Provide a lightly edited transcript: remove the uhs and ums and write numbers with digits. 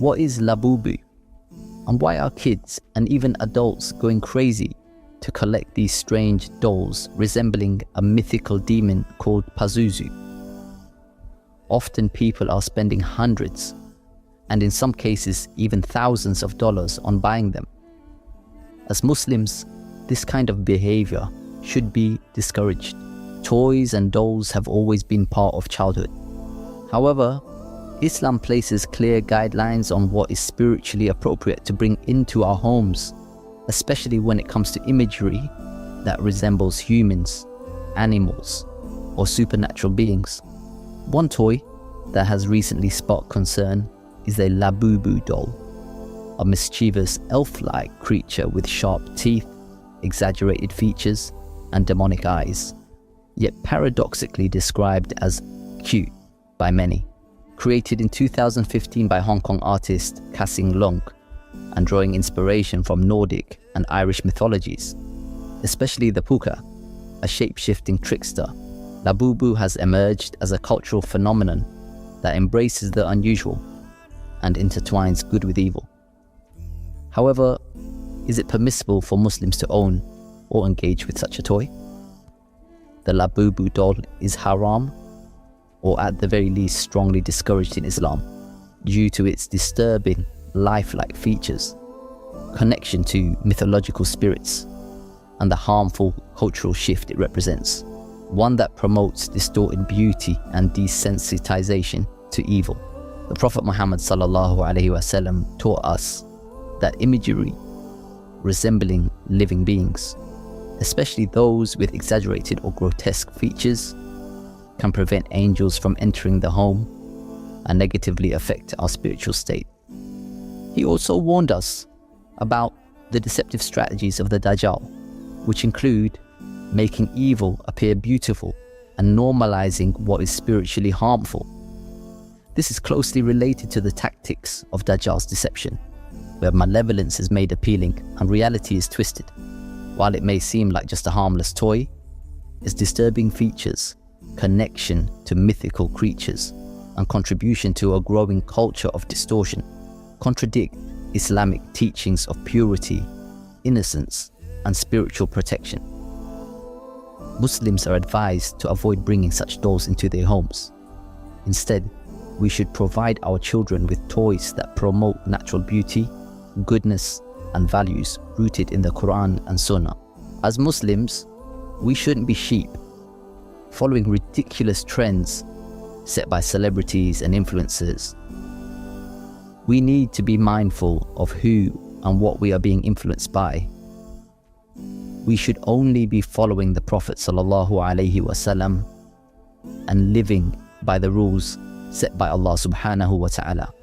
What is Labubu? And why are kids and even adults going crazy to collect these strange dolls resembling a mythical demon called Pazuzu? Often people are spending hundreds, and in some cases even thousands of dollars on buying them. As Muslims, this kind of behavior should be discouraged. Toys and dolls have always been part of childhood. However, Islam places clear guidelines on what is spiritually appropriate to bring into our homes, especially when it comes to imagery that resembles humans, animals, or supernatural beings. One toy that has recently sparked concern is a Labubu doll, a mischievous elf-like creature with sharp teeth, exaggerated features, and demonic eyes, yet paradoxically described as cute by many. Created in 2015 by Hong Kong artist Kassing Long and drawing inspiration from Nordic and Irish mythologies, especially the puka, a shape-shifting trickster, Labubu has emerged as a cultural phenomenon that embraces the unusual and intertwines good with evil. However, is it permissible for Muslims to own or engage with such a toy? The Labubu doll is haram, or at the very least strongly discouraged in Islam, due to its disturbing, lifelike features, connection to mythological spirits, and the harmful cultural shift it represents, one that promotes distorted beauty and desensitization to evil. The Prophet Muhammad ﷺ taught us that imagery resembling living beings, especially those with exaggerated or grotesque features, can prevent angels from entering the home and negatively affect our spiritual state. He also warned us about the deceptive strategies of the Dajjal, which include making evil appear beautiful and normalizing what is spiritually harmful. This is closely related to the tactics of Dajjal's deception, where malevolence is made appealing and reality is twisted. While it may seem like just a harmless toy, its disturbing features, connection to mythical creatures, and contribution to a growing culture of distortion contradict Islamic teachings of purity, innocence, and spiritual protection. Muslims are advised to avoid bringing such dolls into their homes. Instead, we should provide our children with toys that promote natural beauty, goodness, and values rooted in the Quran and Sunnah. As Muslims, we shouldn't be sheep, following ridiculous trends set by celebrities and influencers. We need to be mindful of who and what we are being influenced by. We should only be following the Prophet ﷺ and living by the rules set by Allah subhanahu wa ta'ala.